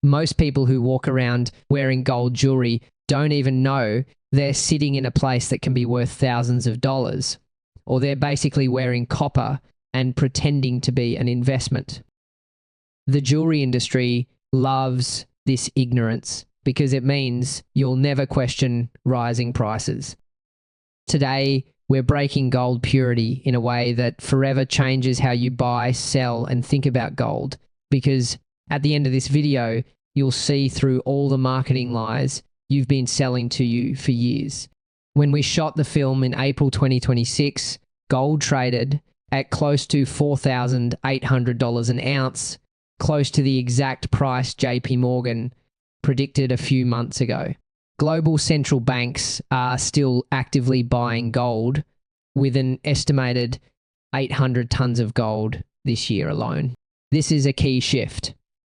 Most people who walk around wearing gold jewelry don't even know they're sitting in a place that can be worth thousands of dollars, or they're basically wearing copper and pretending to be an investment. The jewelry industry loves this ignorance because it means you'll never question rising prices. Today, we're breaking gold purity in a way that forever changes how you buy, sell, and think about gold, because at the end of this video, you'll see through all the marketing lies you've been selling to you for years. When we shot the film in April 2026, gold traded at close to $4,800 an ounce, close to the exact price JP Morgan predicted a few months ago. Global central banks are still actively buying gold, with an estimated 800 tons of gold this year alone. This is a key shift.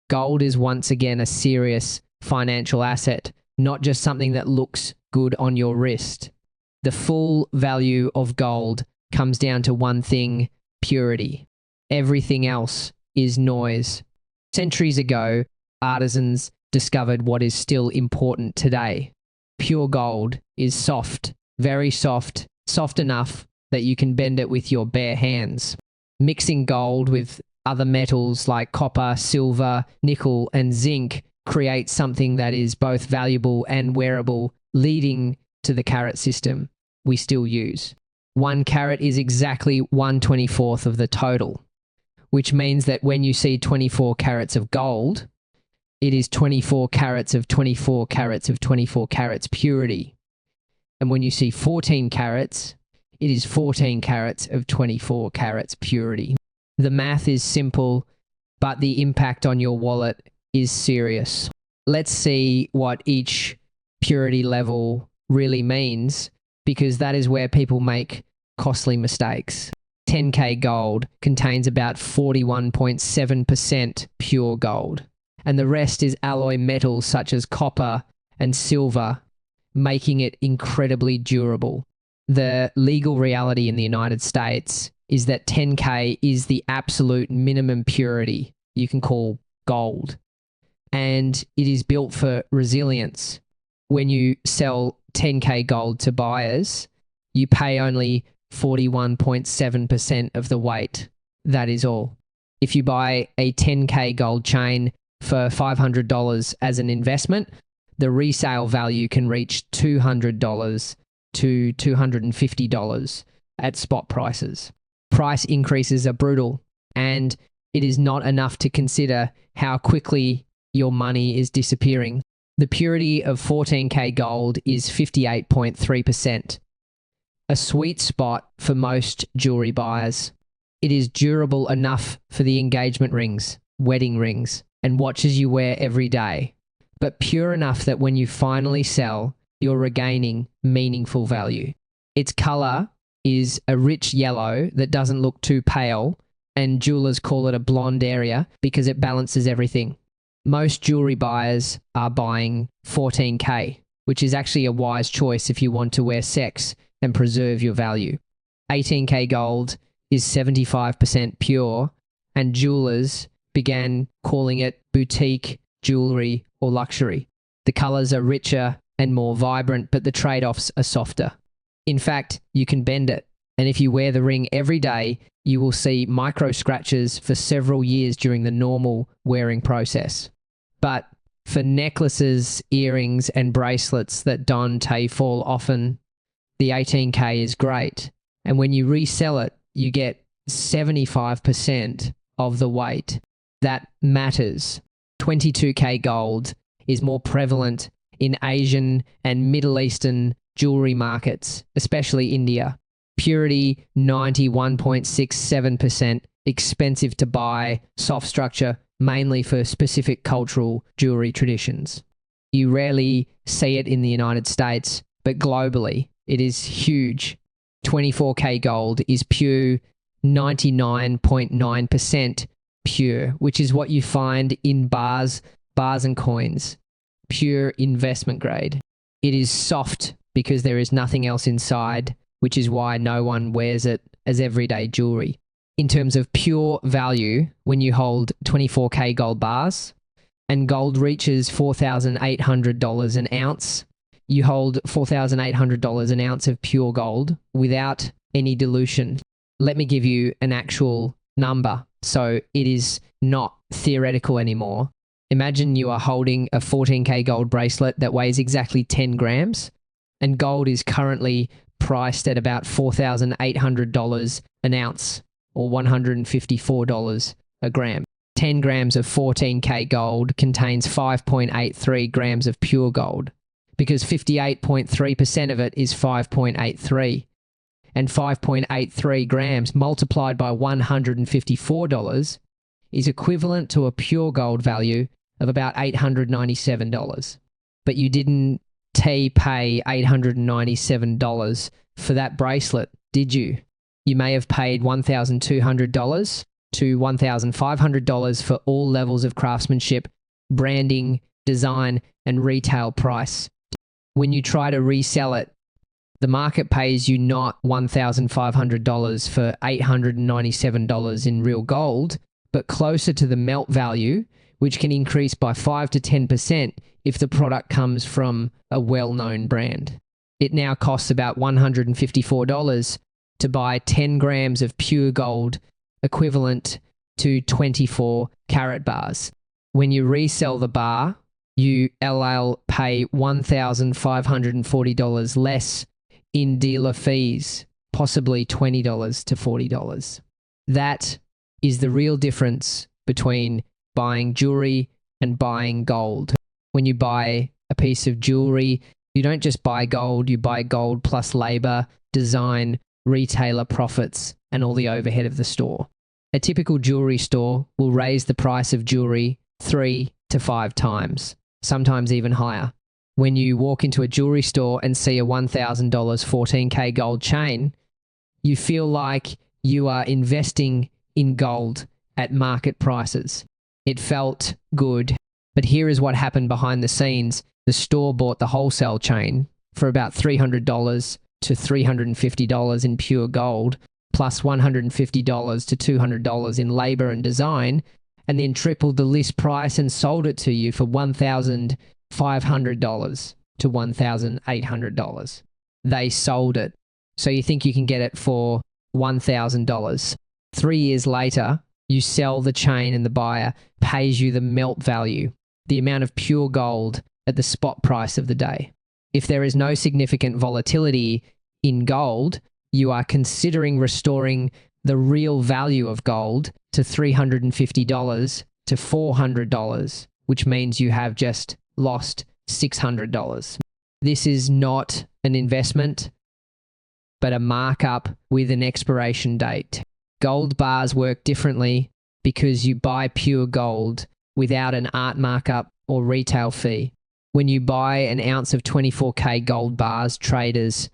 Gold is once again a serious financial asset, not just something that looks good on your wrist. The full value of gold comes down to one thing: purity. Everything else is noise. Centuries ago, artisans discovered what is still important today. Pure gold is soft, very soft, soft enough that you can bend it with your bare hands. Mixing gold with other metals like copper, silver, nickel, and zinc creates something that is both valuable and wearable, leading to the carat system we still use. 1 carat is exactly 1/24th of the total, which means that when you see 24 carats of gold, it is 24 carats of 24 carats of 24 carats purity. And when you see 14 carats, it is 14 carats of 24 carats purity. The math is simple, but the impact on your wallet is serious. Let's see what each purity level really means, because that is where people make costly mistakes. 10K gold contains about 41.7% pure gold, and the rest is alloy metals such as copper and silver, making it incredibly durable. The legal reality in the United States is that 10K is the absolute minimum purity you can call gold, and it is built for resilience. When you sell 10K gold to buyers, you pay only 41.7% of the weight. That is all. If you buy a 10K gold chain for $500 as an investment, the resale value can reach $200 to $250 at spot prices. Price increases are brutal, and it is not enough to consider how quickly your money is disappearing. The purity of 14K gold is 58.3%, a sweet spot for most jewelry buyers. It is durable enough for the engagement rings, wedding rings, and watches you wear every day, but pure enough that when you finally sell, you're regaining meaningful value. Its color is a rich yellow that doesn't look too pale, and jewelers call it a blonde area because it balances everything. Most jewelry buyers are buying 14K, which is actually a wise choice if you want to wear sex and preserve your value. 18K gold is 75% pure, and jewelers began calling it boutique jewelry or luxury. The colors are richer and more vibrant, but the trade-offs are softer. In fact, you can bend it, and if you wear the ring every day, you will see micro scratches for several years during the normal wearing process. But for necklaces, earrings, and bracelets that don't fall often, the 18K is great. And when you resell it, you get 75% of the weight. That matters. 22K gold is more prevalent in Asian and Middle Eastern jewelry markets, especially India. Purity 91.67%, expensive to buy, soft structure, mainly for specific cultural jewelry traditions. You rarely see it in the United States, but globally, it is huge. 24K gold is pure 99.9% pure, which is what you find in bars and coins. Pure investment grade. It is soft because there is nothing else inside, which is why no one wears it as everyday jewelry. In terms of pure value, when you hold 24K gold bars and gold reaches $4,800 an ounce, you hold $4,800 an ounce of pure gold without any dilution. Let me give you an actual number so it is not theoretical anymore. Imagine you are holding a 14K gold bracelet that weighs exactly 10 grams, and gold is currently priced at about $4,800 an ounce, or $154 a gram. 10 grams of 14K gold contains 5.83 grams of pure gold, because 58.3% of it is 5.83. And 5.83 grams multiplied by $154 is equivalent to a pure gold value of about $897. But you didn't pay $897 for that bracelet, did you? You may have paid $1,200 to $1,500 for all levels of craftsmanship, branding, design, and retail price. When you try to resell it, the market pays you not $1,500 for $897 in real gold, but closer to the melt value, which can increase by 5 to 10% if the product comes from a well-known brand. It now costs about $154 to buy 10 grams of pure gold, equivalent to 24 carat bars. When you resell the bar, you pay $1,540 less in dealer fees, possibly $20 to $40. That is the real difference between buying jewelry and buying gold. When you buy a piece of jewelry, you don't just buy gold, you buy gold plus labor, design, retailer profits, and all the overhead of the store. A typical jewelry store will raise the price of jewelry 3 to 5 times, sometimes even higher. When you walk into a jewelry store and see a $1,000 14K gold chain, you feel like you are investing in gold at market prices. It felt good. But here is what happened behind the scenes. The store bought the wholesale chain for about $300 to $350 in pure gold, plus $150 to $200 in labor and design, and then tripled the list price and sold it to you for $1,500 to $1,800. They sold it. So you think you can get it for $1,000. 3 years later, you sell the chain and the buyer pays you the melt value, the amount of pure gold at the spot price of the day. If there is no significant volatility in gold, you are considering restoring the real value of gold to $350 to $400, which means you have just lost $600. This is not an investment, but a markup with an expiration date. Gold bars work differently because you buy pure gold without an art markup or retail fee. When you buy an ounce of 24K gold bars, traders,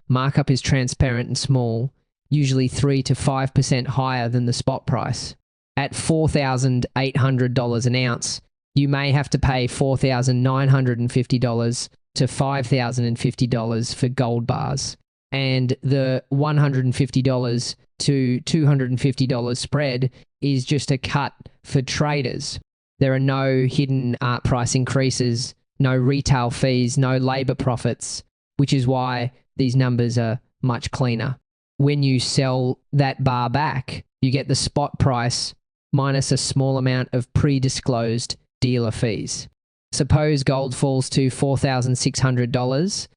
markup is transparent and small, usually 3 to 5% higher than the spot price. At $4,800 an ounce, you may have to pay $4,950 to $5,050 for gold bars, and the $150 to $250 spread is just a cut for traders. There are no hidden art price increases, no retail fees, no labor profits, which is why these numbers are much cleaner. When you sell that bar back, you get the spot price minus a small amount of pre-disclosed dealer fees. Suppose gold falls to $4,600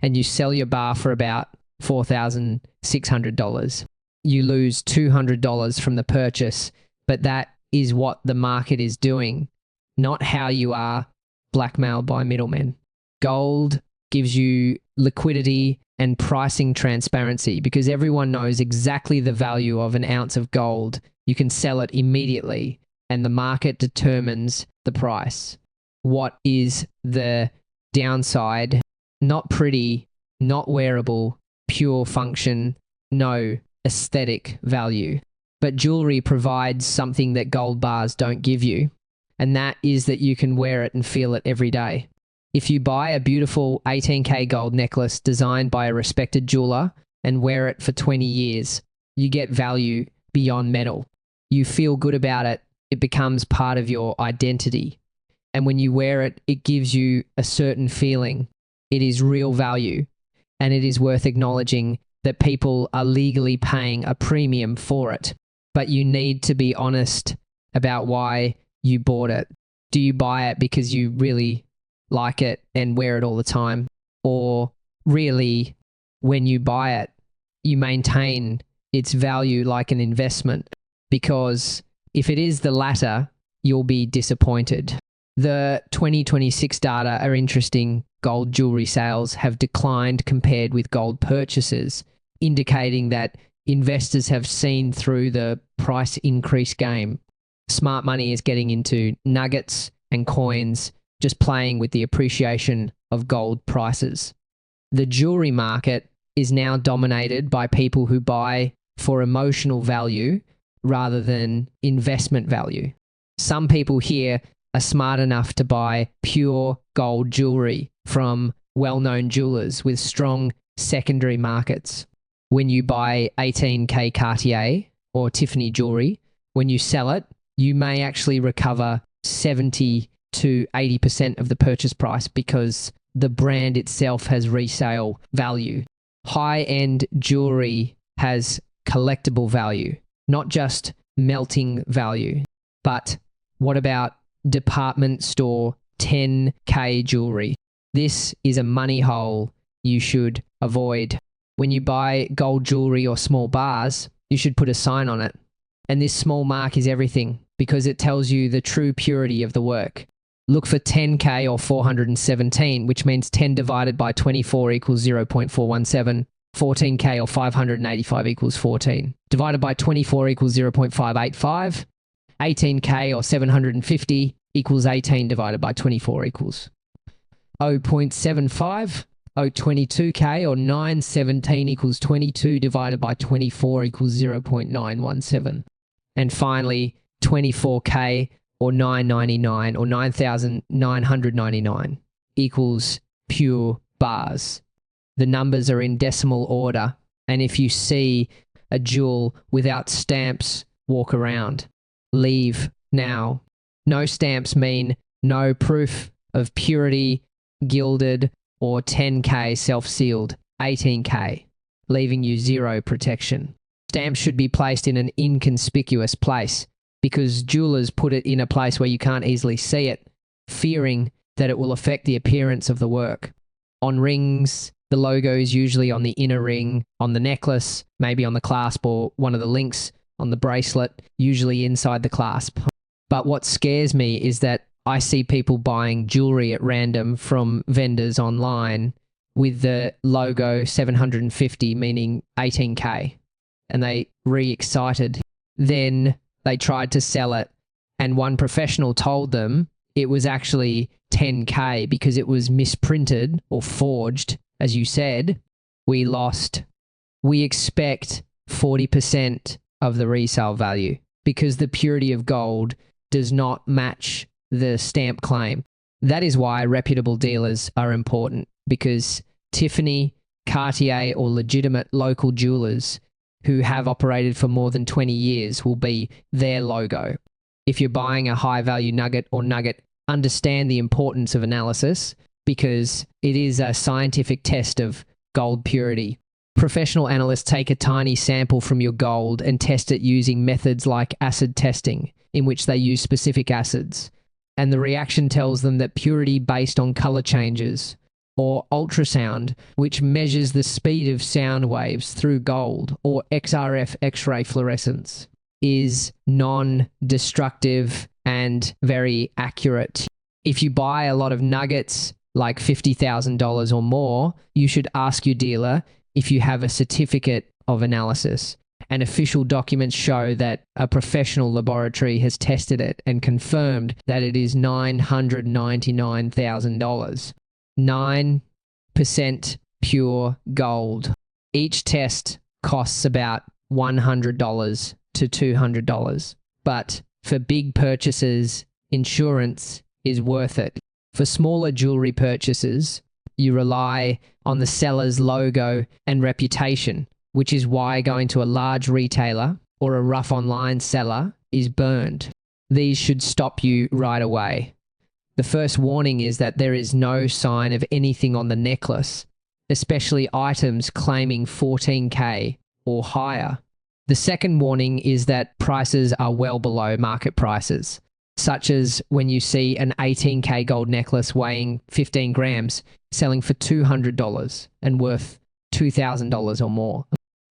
and you sell your bar for about $4,600. You lose $200 from the purchase, but that is what the market is doing, not how you are blackmailed by middlemen. Gold gives you liquidity and pricing transparency because everyone knows exactly the value of an ounce of gold. You can sell it immediately and the market determines the price. What is the downside? Not pretty, not wearable, pure function, no aesthetic value. But jewelry provides something that gold bars don't give you, and that is that you can wear it and feel it every day. If you buy a beautiful 18K gold necklace designed by a respected jeweler and wear it for 20 years, you get value beyond metal. You feel good about it. It becomes part of your identity. And when you wear it, it gives you a certain feeling. It is real value, and it is worth acknowledging that people are legally paying a premium for it. But you need to be honest about why you bought it. Do you buy it because you really like it and wear it all the time? Or really, when you buy it, you maintain its value like an investment? Because if it is the latter, you'll be disappointed. The 2026 data are interesting. Gold jewelry sales have declined compared with gold purchases, indicating that investors have seen through the price increase game. Smart money is getting into nuggets and coins, just playing with the appreciation of gold prices. The jewelry market is now dominated by people who buy for emotional value rather than investment value. Some people here are smart enough to buy pure gold jewelry from well-known jewelers with strong secondary markets. When you buy 18K Cartier or Tiffany jewelry, when you sell it, you may actually recover 70 to 80% of the purchase price because the brand itself has resale value. High-end jewelry has collectible value, not just melting value. But what about department store 10K jewelry? This is a money hole you should avoid. When you buy gold jewelry or small bars, you should put a sign on it. And this small mark is everything because it tells you the true purity of the work. Look for 10K or 417, which means 10 divided by 24 equals 0.417. 14K or 585 equals 14. Divided by 24 equals 0.585. 18K or 750 equals 18 divided by 24 equals 0.75. 22K or 917 equals 22 divided by 24 equals 0.917. And finally, 24K or 999 or 9,999 equals pure bars. The numbers are in decimal order, and if you see a jewel without stamps, walk around. Leave now. No stamps mean no proof of purity, gilded, or 10K self-sealed, 18K, leaving you zero protection. Stamps should be placed in an inconspicuous place because jewelers put it in a place where you can't easily see it, fearing that it will affect the appearance of the work. On rings, the logo is usually on the inner ring, on the necklace, maybe on the clasp or one of the links on the bracelet, usually inside the clasp. But what scares me is that I see people buying jewelry at random from vendors online with the logo 750, meaning 18K, and they re-excited. Then they tried to sell it, and one professional told them it was actually 10K because it was misprinted or forged, as you said. We lost. We expect 40% of the resale value because the purity of gold does not match the stamp claim. That is why reputable dealers are important, because Tiffany, Cartier, or legitimate local jewelers who have operated for more than 20 years will be their logo. If you're buying a high-value nugget or nugget, understand the importance of analysis because it is a scientific test of gold purity. Professional analysts take a tiny sample from your gold and test it using methods like acid testing, in which they use specific acids. And the reaction tells them that purity based on color changes, or ultrasound, which measures the speed of sound waves through gold, or XRF X-ray fluorescence, is non-destructive and very accurate. If you buy a lot of nuggets, like $50,000 or more, you should ask your dealer if you have a certificate of analysis. And official documents show that a professional laboratory has tested it and confirmed that it is $999,000. 9% pure gold. Each test costs about $100 to $200. But for big purchases, insurance is worth it. For smaller jewelry purchases, you rely on the seller's logo and reputation, which is why going to a large retailer or a rough online seller is burned. These should stop you right away. The first warning is that there is no sign of anything on the necklace, especially items claiming 14K or higher. The second warning is that prices are well below market prices, such as when you see an 18K gold necklace weighing 15 grams selling for $200 and worth $2,000 or more.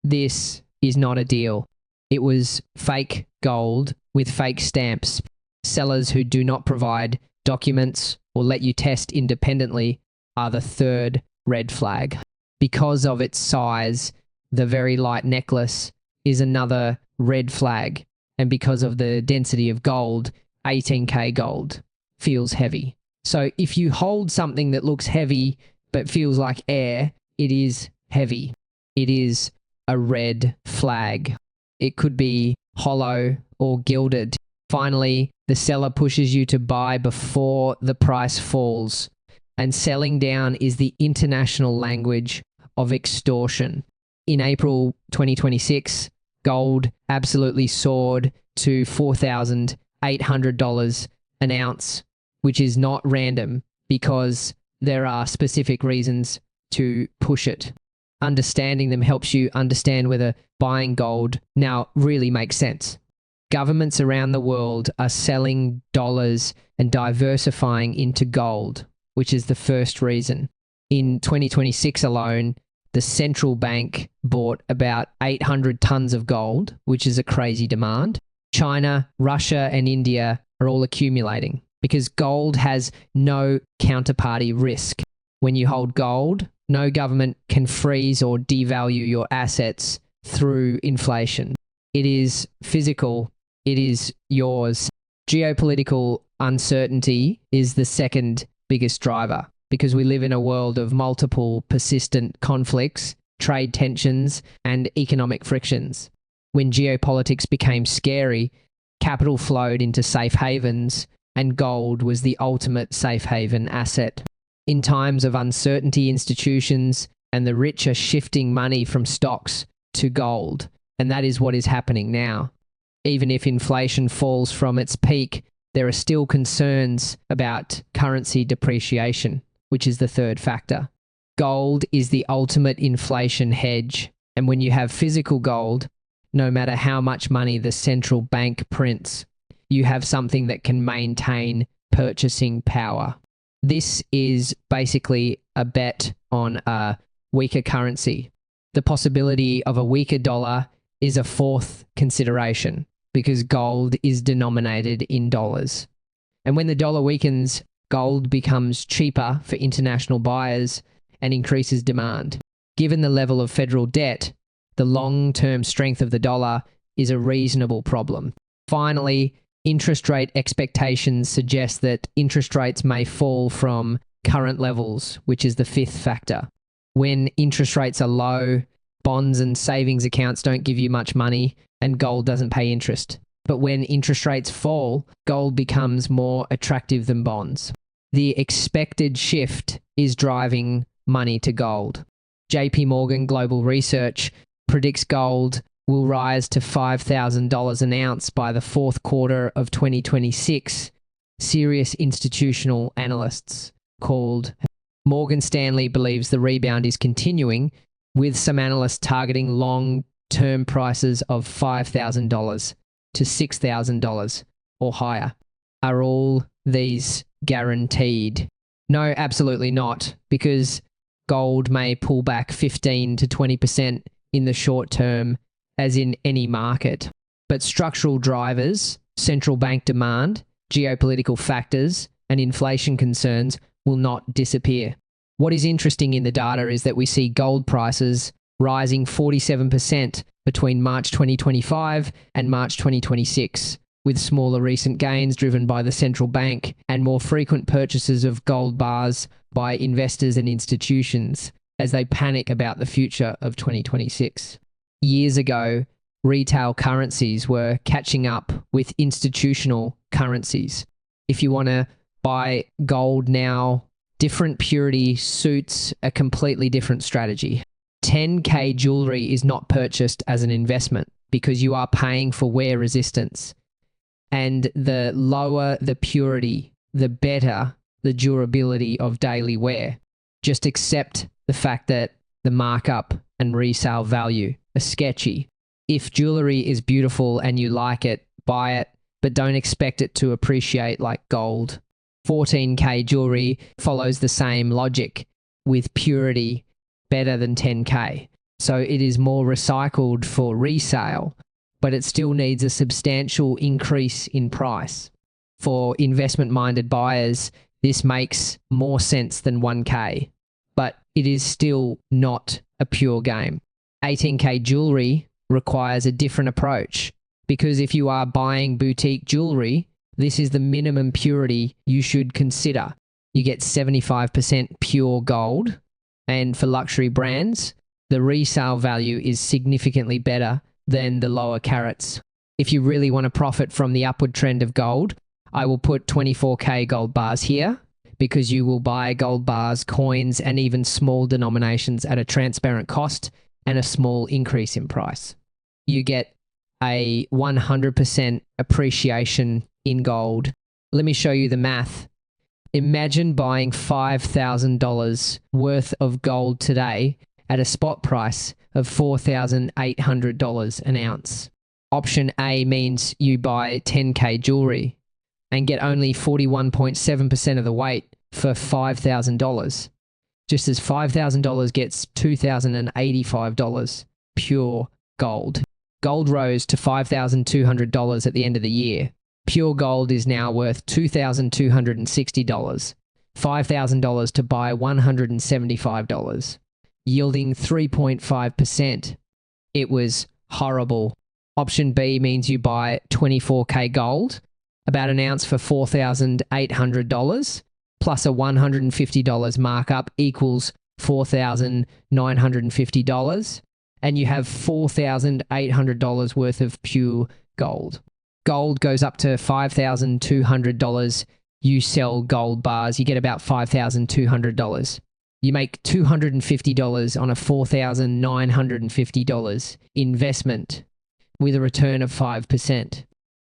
This is not a deal. It was fake gold with fake stamps. Sellers who do not provide documents or let you test independently are the third red flag. Because of its size, the very light necklace is another red flag. And because of the density of gold, 18K gold feels heavy. So if you hold something that looks heavy but feels like air, it is heavy. It is a red flag. It could be hollow or gilded. Finally, the seller pushes you to buy before the price falls. And selling down is the international language of extortion. In April 2026, gold absolutely soared to $4,800 an ounce, which is not random because there are specific reasons to push it. Understanding them helps you understand whether buying gold now really makes sense. Governments around the world are selling dollars and diversifying into gold, which is the first reason. In 2026 alone, the central bank bought about 800 tons of gold, which is a crazy demand. China, Russia, and India are all accumulating because gold has no counterparty risk. When you hold gold, no government can freeze or devalue your assets through inflation. It is physical. It is yours. Geopolitical uncertainty is the second biggest driver because we live in a world of multiple persistent conflicts, trade tensions, and economic frictions. When geopolitics became scary, capital flowed into safe havens, and gold was the ultimate safe haven asset. In times of uncertainty, institutions and the rich are shifting money from stocks to gold, and that is what is happening now. Even if inflation falls from its peak, there are still concerns about currency depreciation, which is the third factor. Gold is the ultimate inflation hedge, and when you have physical gold, no matter how much money the central bank prints, you have something that can maintain purchasing power. This is basically a bet on a weaker currency. The possibility of a weaker dollar is a fourth consideration because gold is denominated in dollars. And when the dollar weakens, gold becomes cheaper for international buyers and increases demand. Given the level of federal debt, the long-term strength of the dollar is a reasonable problem. Finally, interest rate expectations suggest that interest rates may fall from current levels, which is the fifth factor. When interest rates are low, bonds and savings accounts don't give you much money and gold doesn't pay interest. But when interest rates fall, gold becomes more attractive than bonds. The expected shift is driving money to gold. JP Morgan Global Research predicts gold will rise to $5,000 an ounce by the fourth quarter of 2026. Serious institutional analysts called Morgan Stanley believes the rebound is continuing, with some analysts targeting long-term prices of $5,000 to $6,000 or higher. Are all these guaranteed? No, absolutely not, because gold may pull back 15 to 20% in the short term, as in any market. But structural drivers, central bank demand, geopolitical factors, and inflation concerns will not disappear. What is interesting in the data is that we see gold prices rising 47% between March 2025 and March 2026, with smaller recent gains driven by the central bank and more frequent purchases of gold bars by investors and institutions as they panic about the future of 2026. Years ago, retail currencies were catching up with institutional currencies. If you want to buy gold now, different purity suits a completely different strategy. 10K jewelry is not purchased as an investment because you are paying for wear resistance. And the lower the purity, the better the durability of daily wear. Just accept the fact that the markup and resale value are sketchy. If jewelry is beautiful and you like it, buy it, but don't expect it to appreciate like gold. 14K jewelry follows the same logic, with purity better than 10K. So it is more recycled for resale, but it still needs a substantial increase in price. For investment-minded buyers, this makes more sense than 1K, but it is still not a pure game. 18K jewelry requires a different approach, because if you are buying boutique jewelry, this is the minimum purity you should consider. You get 75% pure gold, and for luxury brands, the resale value is significantly better than the lower carats. If you really want to profit from the upward trend of gold, I will put 24K gold bars here, because you will buy gold bars, coins, and even small denominations at a transparent cost and a small increase in price. You get a 100% appreciation in gold. Let me show you the math. Imagine buying $5,000 worth of gold today at a spot price of $4,800 an ounce. Option A means you buy 10K jewelry and get only 41.7% of the weight for $5,000. Just as $5,000 gets $2,085 pure gold. Gold rose to $5,200 at the end of the year. Pure gold is now worth $2,260, $5,000 to buy $175, yielding 3.5%. It was horrible. Option B means you buy 24K gold, about an ounce for $4,800, plus a $150 markup equals $4,950, and you have $4,800 worth of pure gold. Gold goes up to $5,200. You sell gold bars, you get about $5,200. You make $250 on a $4,950 investment with a return of 5%.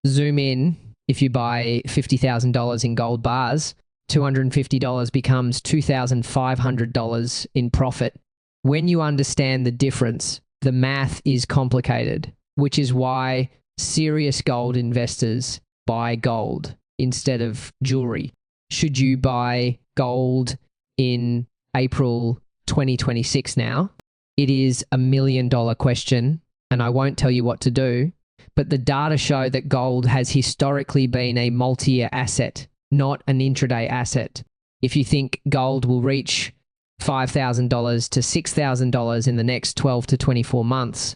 Zoom in, if you buy $50,000 in gold bars, $250 becomes $2,500 in profit. When you understand the difference, the math is complicated, which is why serious gold investors buy gold instead of jewelry. Should you buy gold in April 2026 now? It is $1 million question, and I won't tell you what to do, but the data show that gold has historically been a multi-year asset, not an intraday asset. If you think gold will reach $5,000 to $6,000 in the next 12 to 24 months,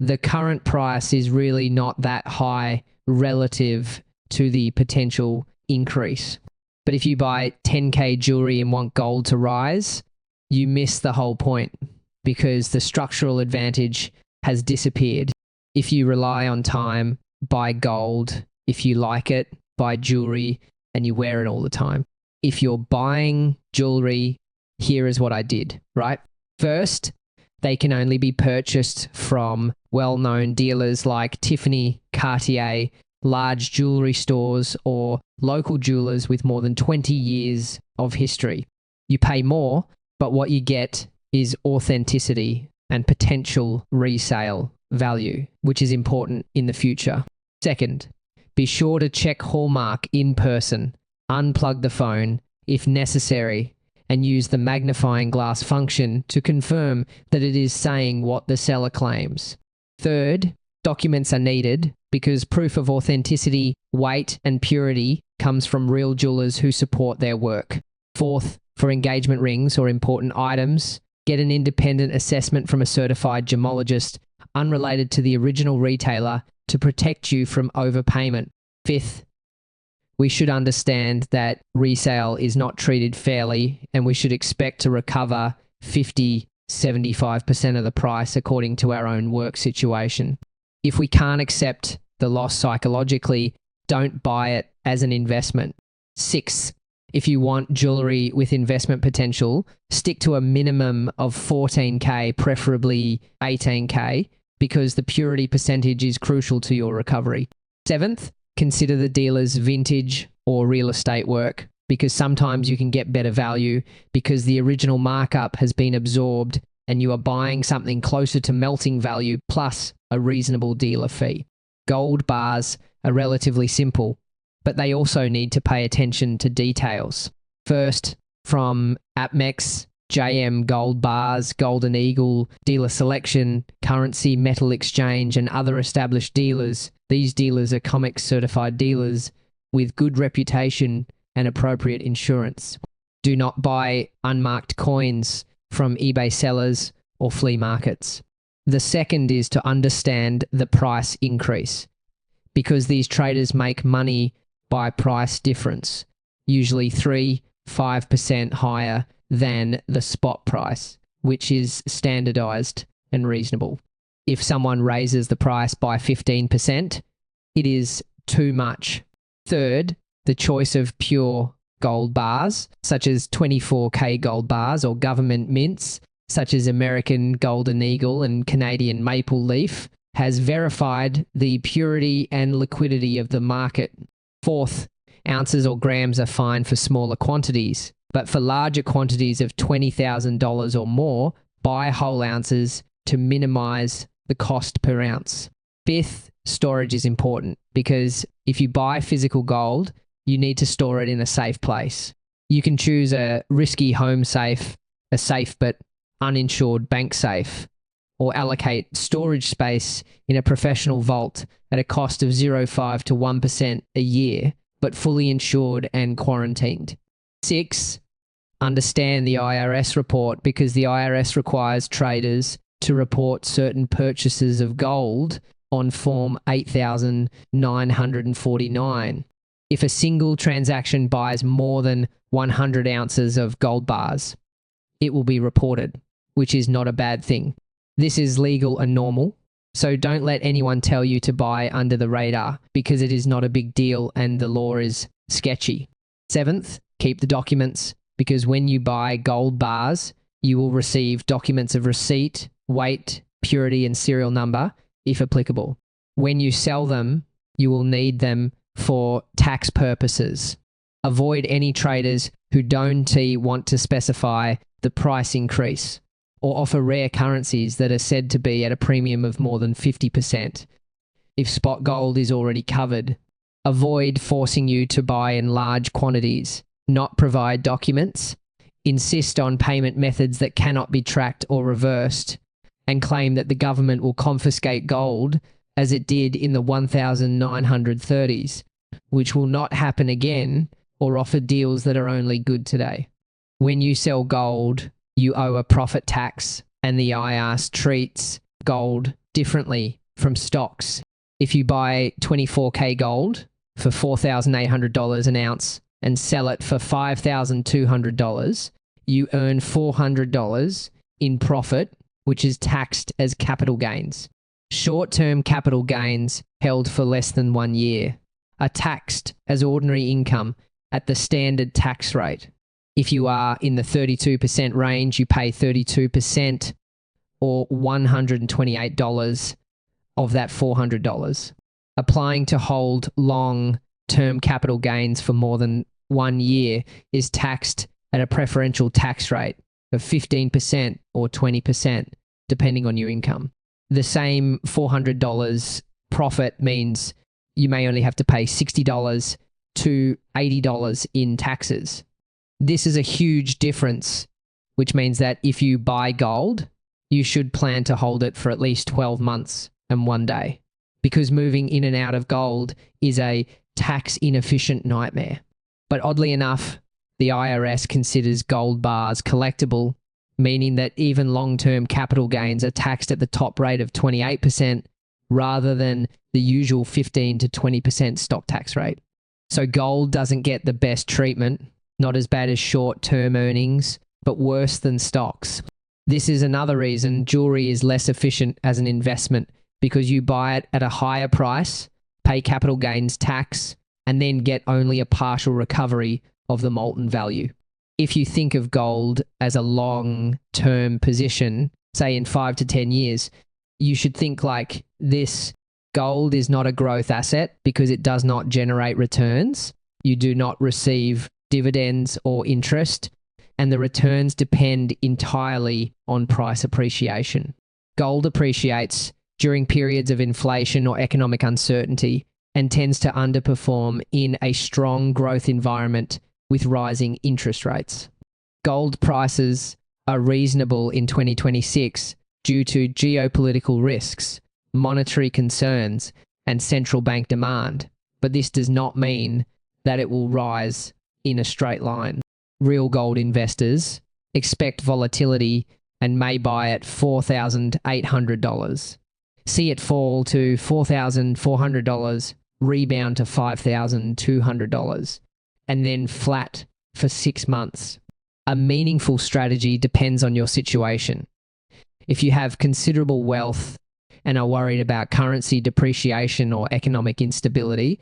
the current price is really not that high relative to the potential increase. But if you buy 10K jewelry and want gold to rise, you miss the whole point, because the structural advantage has disappeared. If you rely on time, buy gold. If you like it, buy jewelry and you wear it all the time. If you're buying jewelry, here is what I did, right? First, they can only be purchased from well-known dealers like Tiffany, Cartier, large jewelry stores, or local jewelers with more than 20 years of history. You pay more, but what you get is authenticity and potential resale value, which is important in the future. Second, be sure to check Hallmark in person, unplug the phone if necessary, and use the magnifying glass function to confirm that it is saying what the seller claims. Third, documents are needed because proof of authenticity, weight, and purity comes from real jewelers who support their work. Fourth, for engagement rings or important items, get an independent assessment from a certified gemologist unrelated to the original retailer to protect you from overpayment. Fifth, we should understand that resale is not treated fairly, and we should expect to recover 50-75% of the price according to our own work situation. If we can't accept the loss psychologically, don't buy it as an investment. 6, if you want jewelry with investment potential, stick to a minimum of 14K, preferably 18K, because the purity percentage is crucial to your recovery. 7th, consider the dealer's vintage or real estate work, because sometimes you can get better value because the original markup has been absorbed and you are buying something closer to melting value plus a reasonable dealer fee. Gold bars are relatively simple, but they also need to pay attention to details. First, from APMEX, JM Gold Bars, Golden Eagle, Dealer Selection, Currency Metal Exchange, and other established dealers. These dealers are COMEX certified dealers with good reputation and appropriate insurance. Do not buy unmarked coins from eBay sellers or flea markets. The second is to understand the price increase, because these traders make money by price difference, usually 3-5% higher than the spot price, which is standardized and reasonable. If someone raises the price by 15%, it is too much. Third, the choice of pure gold bars, such as 24K gold bars, or government mints, such as American Golden Eagle and Canadian Maple Leaf, has verified the purity and liquidity of the market. Fourth, ounces or grams are fine for smaller quantities, but for larger quantities of $20,000 or more, buy whole ounces to minimize the cost per ounce. Fifth, storage is important, because if you buy physical gold, you need to store it in a safe place. You can choose a risky home safe, a safe but uninsured bank safe, or allocate storage space in a professional vault at a cost of 0.5 to 1% a year, but fully insured and quarantined. 6, understand the IRS report, because the IRS requires traders to report certain purchases of gold on Form 8949. If a single transaction buys more than 100 ounces of gold bars, it will be reported, which is not a bad thing. This is legal and normal, so don't let anyone tell you to buy under the radar, because it is not a big deal and the law is sketchy. 7th, keep the documents, because when you buy gold bars, you will receive documents of receipt, weight, purity, and serial number, if applicable. When you sell them, you will need them for tax purposes. Avoid any traders who don't want to specify the price increase or offer rare currencies that are said to be at a premium of more than 50%. If spot gold is already covered, avoid forcing you to buy in large quantities, not provide documents, insist on payment methods that cannot be tracked or reversed, and claim that the government will confiscate gold as it did in the 1930s, which will not happen again, or offer deals that are only good today. When you sell gold, you owe a profit tax, and the IRS treats gold differently from stocks. If you buy 24K gold for $4,800 an ounce and sell it for $5,200, you earn $400 in profit, which is taxed as capital gains. Short-term capital gains held for less than 1 year are taxed as ordinary income at the standard tax rate. If you are in the 32% range, you pay 32% or $128 of that $400. Applying to hold long-term capital gains for more than 1 year is taxed at a preferential tax rate of 15% or 20%, depending on your income. The same $400 profit means you may only have to pay $60 to $80 in taxes. This is a huge difference, which means that if you buy gold, you should plan to hold it for at least 12 months and 1 day, because moving in and out of gold is a tax inefficient nightmare. But oddly enough, the IRS considers gold bars collectible, meaning that even long-term capital gains are taxed at the top rate of 28% rather than the usual 15 to 20% stock tax rate. So gold doesn't get the best treatment, not as bad as short-term earnings, but worse than stocks. This is another reason jewelry is less efficient as an investment, because you buy it at a higher price, pay capital gains tax, and then get only a partial recovery of the molten value. If you think of gold as a long-term position, say in 5 to 10 years, you should think like this: gold is not a growth asset because it does not generate returns. You do not receive dividends or interest, and the returns depend entirely on price appreciation. Gold appreciates during periods of inflation or economic uncertainty and tends to underperform in a strong growth environment with rising interest rates. Gold prices are reasonable in 2026 due to geopolitical risks, monetary concerns, and central bank demand, but this does not mean that it will rise in a straight line. Real gold investors expect volatility and may buy at $4,800. See it fall to $4,400, rebound to $5,200, and then flat for 6 months. A meaningful strategy depends on your situation. If you have considerable wealth and are worried about currency depreciation or economic instability,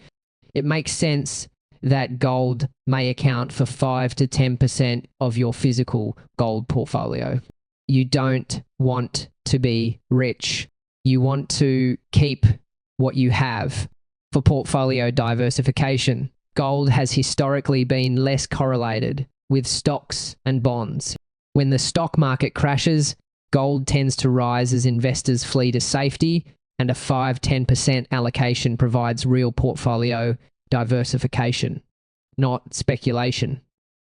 it makes sense that gold may account for 5 to 10% of your physical gold portfolio. You don't want to be rich. You want to keep what you have. For portfolio diversification, gold has historically been less correlated with stocks and bonds. When the stock market crashes, gold tends to rise as investors flee to safety, and a 5-10% allocation provides real portfolio diversification, not speculation.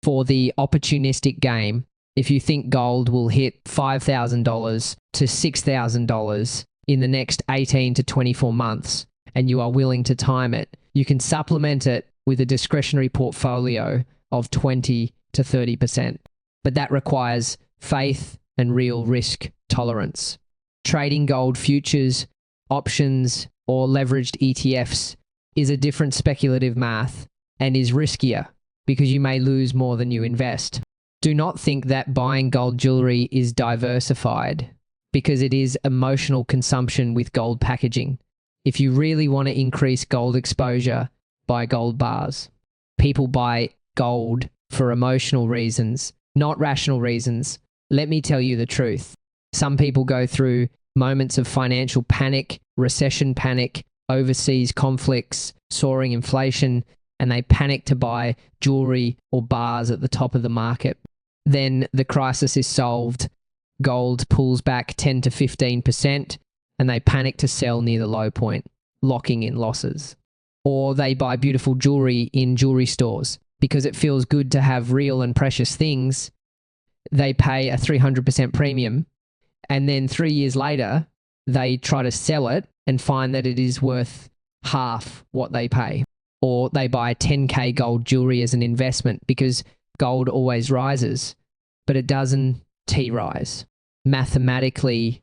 For the opportunistic game, if you think gold will hit $5,000 to $6,000 in the next 18 to 24 months, and you are willing to time it, you can supplement it with a discretionary portfolio of 20 to 30%. But that requires faith and real risk tolerance. Trading gold futures, options, or leveraged ETFs is a different speculative math and is riskier because you may lose more than you invest. Do not think that buying gold jewelry is diversified because it is emotional consumption with gold packaging. If you really want to increase gold exposure, buy gold bars. People buy gold for emotional reasons, not rational reasons. Let me tell you the truth. Some people go through moments of financial panic, recession panic, overseas conflicts, soaring inflation, and they panic to buy jewelry or bars at the top of the market. Then the crisis is solved. Gold pulls back 10 to 15%, and they panic to sell near the low point, locking in losses. Or they buy beautiful jewelry in jewelry stores because it feels good to have real and precious things. They pay a 300% premium, and then 3 years later, they try to sell it and find that it is worth half what they pay. Or they buy 10K gold jewelry as an investment because gold always rises, but it doesn't T-rise. Mathematically,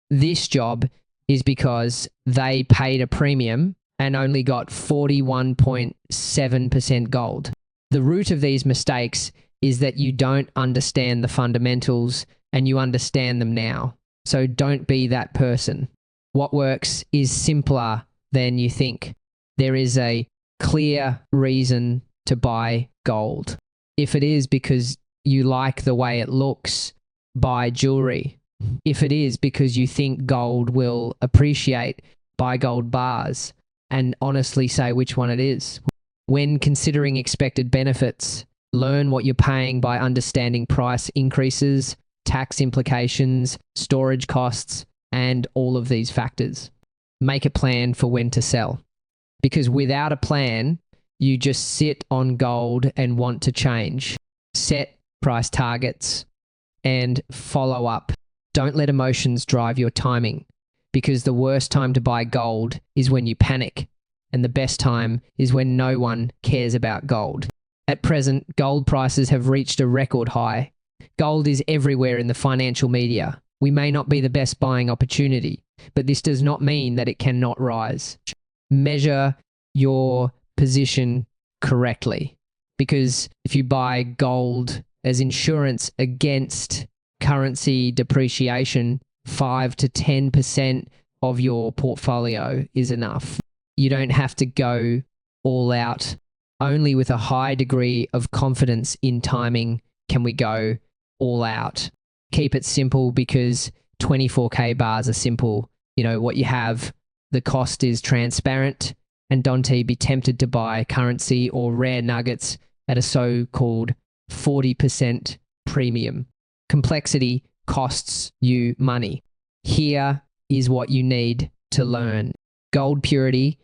this job is because they paid a premium and only got 41.7% gold. The root of these mistakes is that you don't understand the fundamentals and you understand them now. So don't be that person. What works is simpler than you think. There is a clear reason to buy gold. If it is because you like the way it looks, buy jewelry. If it is because you think gold will appreciate, buy gold bars, and honestly say which one it is. When considering expected benefits, learn what you're paying by understanding price increases, tax implications, storage costs, and all of these factors. Make a plan for when to sell. Because without a plan, you just sit on gold and want to change. Set price targets and follow up. Don't let emotions drive your timing, because the worst time to buy gold is when you panic, and the best time is when no one cares about gold. At present, gold prices have reached a record high. Gold is everywhere in the financial media. We may not be the best buying opportunity, but this does not mean that it cannot rise. Measure your position correctly, because if you buy gold as insurance against currency depreciation, 5 to 10% of your portfolio is enough. You don't have to go all out. Only with a high degree of confidence in timing can we go all out. Keep it simple, because 24K bars are simple. You know what you have. The cost is transparent and don't be tempted to buy currency or rare nuggets at a so-called 40% premium. Complexity costs you money. Here is what you need to learn. Gold purity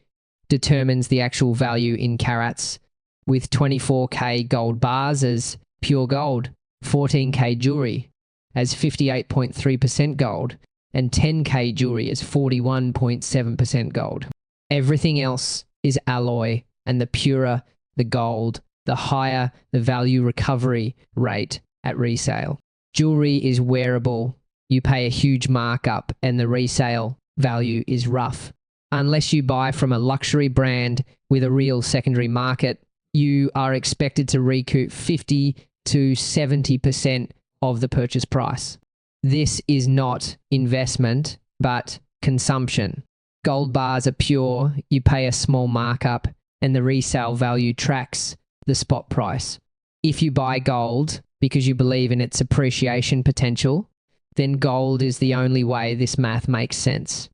determines the actual value in carats, with 24K gold bars as pure gold, 14K jewelry as 58.3% gold, and 10K jewelry as 41.7% gold. Everything else is alloy, and the purer the gold, the higher the value recovery rate at resale. Jewelry is wearable. You pay a huge markup, and the resale value is rough. Unless you buy from a luxury brand with a real secondary market, you are expected to recoup 50 to 70% of the purchase price. This is not investment, but consumption. Gold bars are pure, you pay a small markup, and the resale value tracks the spot price. If you buy gold because you believe in its appreciation potential, then gold is the only way this math makes sense.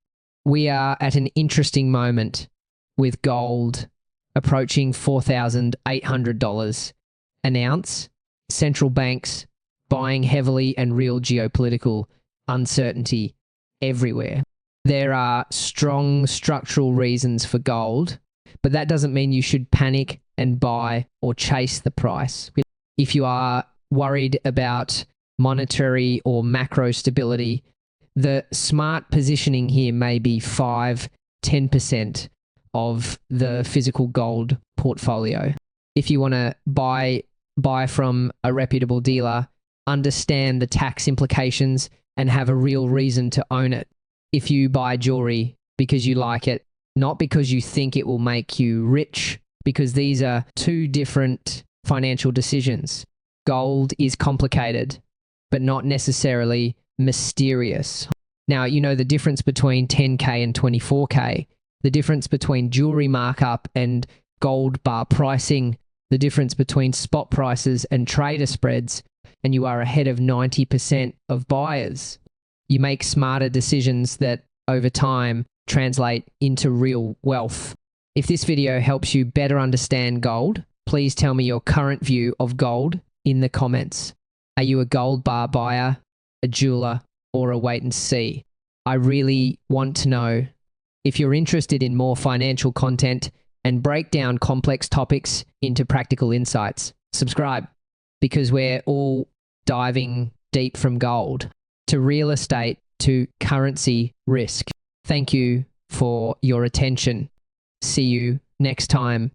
We are at an interesting moment with gold approaching $4,800 an ounce, central banks buying heavily, and real geopolitical uncertainty everywhere. There are strong structural reasons for gold, but that doesn't mean you should panic and buy or chase the price. If you are worried about monetary or macro stability, the smart positioning here may be 5-10% of the physical gold portfolio. If you want to buy from a reputable dealer, understand the tax implications and have a real reason to own it. If you buy jewelry because you like it, not because you think it will make you rich, because these are two different financial decisions. Gold is complicated, but not necessarily mysterious. Now, you know the difference between 10K and 24K, the difference between jewelry markup and gold bar pricing, the difference between spot prices and trader spreads, and you are ahead of 90% of buyers. You make smarter decisions that, over time, translate into real wealth. If this video helps you better understand gold, please tell me your current view of gold in the comments. Are you a gold bar buyer, a jeweler, or a wait and see? I really want to know. If you're interested in more financial content and break down complex topics into practical insights, subscribe, because we're all diving deep from gold to real estate to currency risk. Thank you for your attention. See you next time.